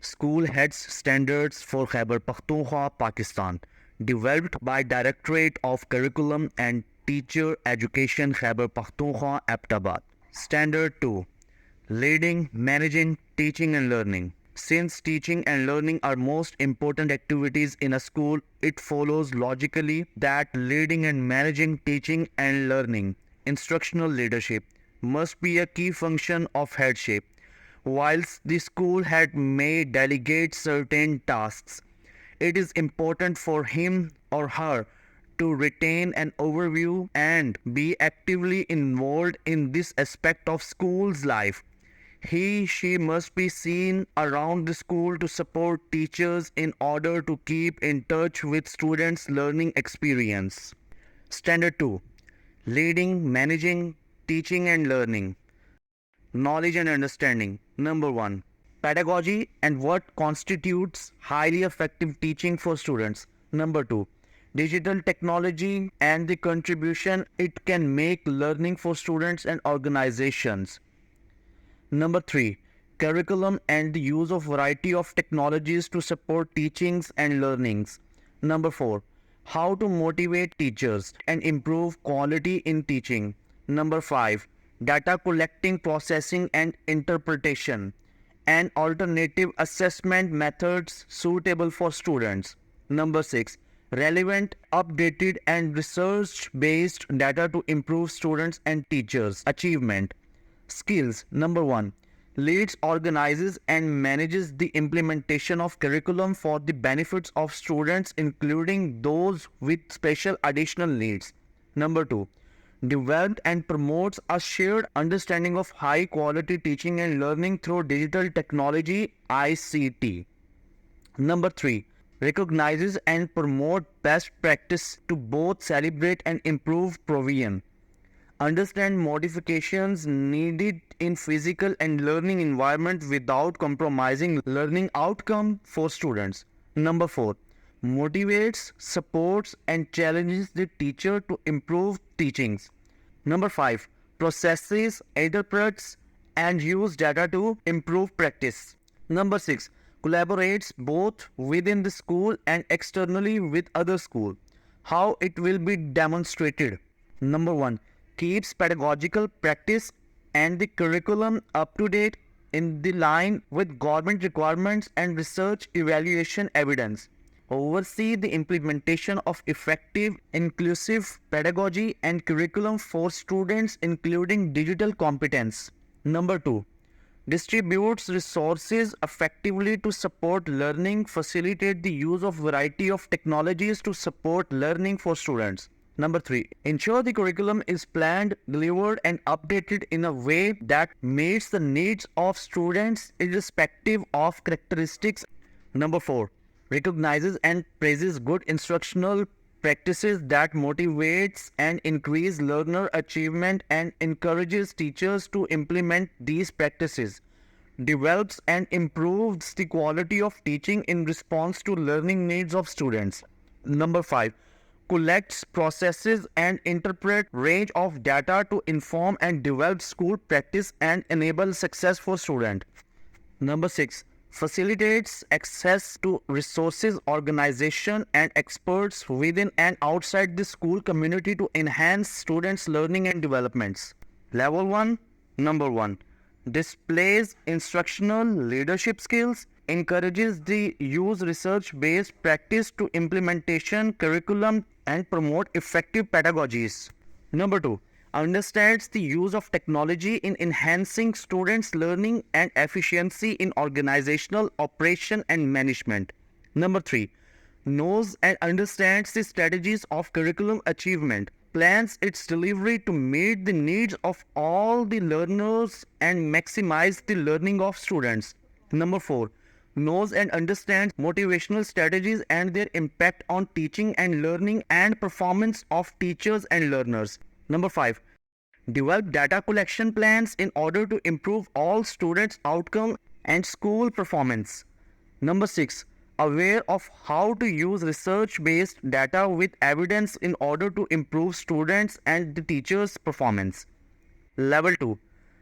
School Heads Standards for Khyber Pakhtunkhwa, Pakistan, developed by Directorate of Curriculum and Teacher Education, Khyber Pakhtunkhwa, Abbottabad. Standard 2. Leading, Managing, Teaching and Learning. Since teaching and learning are most important activities in a school, it follows logically that leading and managing teaching and learning, instructional leadership, must be a key function of headship. Whilst the school head may delegate certain tasks, it is important for him or her to retain an overview and be actively involved in this aspect of school's life. She must be seen around the school to support teachers in order to keep in touch with students' learning experience. Standard 2. Leading, Managing, Teaching and Learning. Knowledge and understanding. Number 1. Pedagogy and what constitutes highly effective teaching for students. Number 2. Digital technology and the contribution it can make learning for students and organizations. Number 3. Curriculum and the use of variety of technologies to support teachings and learnings. Number 4. How to motivate teachers and improve quality in teaching. Number 5. Data collecting, processing and interpretation and alternative assessment methods suitable for students. Number 6. Relevant, updated and research-based data to improve students and teachers' achievement. Skills. Number 1. Leads, organizes and manages the implementation of curriculum for the benefits of students including those with special additional needs. Number 2. Develops and promotes a shared understanding of high quality teaching and learning through digital technology ICT. Number 3. Recognizes and promote best practice to both celebrate and improve provision. Understand modifications needed in physical and learning environment without compromising learning outcome for students. Number 4. Motivates, supports and challenges the teacher to improve teachings. Number 5. Processes, interprets and use data to improve practice. Number 6. Collaborates both within the school and externally with other school. How it will be demonstrated. Number 1. Keeps pedagogical practice and the curriculum up to date in the line with government requirements and research evaluation evidence. Oversee the implementation of effective, inclusive pedagogy and curriculum for students including digital competence. Number 2. Distributes resources effectively to support learning, facilitate the use of variety of technologies to support learning for students. Number 3. Ensure the curriculum is planned, delivered and updated in a way that meets the needs of students irrespective of characteristics. Number 4. Recognizes and praises good instructional practices that motivates and increase learner achievement and encourages teachers to implement these practices. Develops and improves the quality of teaching in response to learning needs of students. Number 5. Collects, processes and interpret range of data to inform and develop school practice and enable success for student. Number 6. Facilitates access to resources, organization and experts within and outside the school community to enhance students' learning and developments. Level 1. Number 1. Displays instructional leadership skills, encourages the use research-based practice to implementation curriculum and promote effective pedagogies. Number 2. Understands the use of technology in enhancing students' learning and efficiency in organizational operation and management. Number 3. Knows and understands the strategies of curriculum achievement, plans its delivery to meet the needs of all the learners and maximize the learning of students. Number 4. Knows and understands motivational strategies and their impact on teaching and learning and performance of teachers and learners. Number 5. Develop data collection plans in order to improve all students' outcome and school performance. Number 6. Aware of how to use research-based data with evidence in order to improve students' and the teachers' performance. Level 2.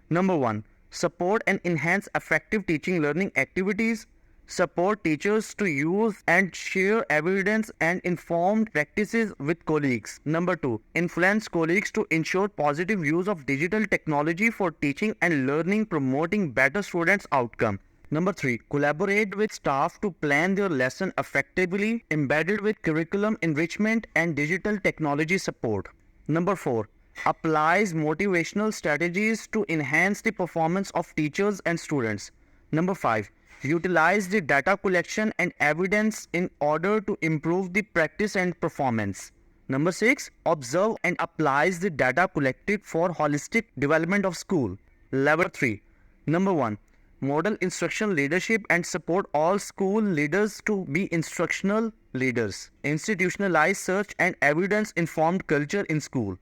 Number 1. Support and enhance effective teaching learning activities. Support teachers to use and share evidence and informed practices with colleagues. Number 2. Influence colleagues to ensure positive use of digital technology for teaching and learning, promoting better students' outcome. Number 3. Collaborate with staff to plan their lesson effectively, embedded with curriculum enrichment and digital technology support. Number 4. Applies motivational strategies to enhance the performance of teachers and students. Number 5. Utilize the data collection and evidence in order to improve the practice and performance. Number 6. Observe and applies the data collected for holistic development of school. Level 3. Number 1. Model instructional leadership and support all school leaders to be instructional leaders. Institutionalize search and evidence-informed culture in school.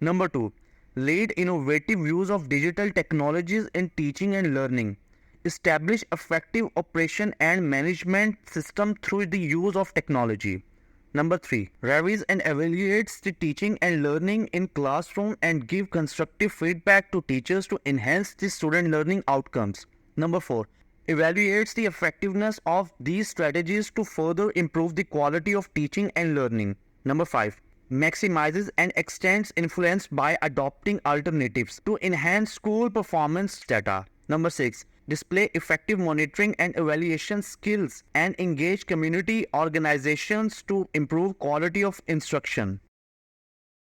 Number 2. Lead innovative use of digital technologies in teaching and learning. Establish effective operation and management system through the use of technology. Number 3. Revise and evaluates the teaching and learning in classroom and give constructive feedback to teachers to enhance the student learning outcomes. Number 4. Evaluates the effectiveness of these strategies to further improve the quality of teaching and learning. Number 5. Maximizes and extends influence by adopting alternatives to enhance school performance data. Number 6. Display effective monitoring and evaluation skills and engage community organizations to improve quality of instruction.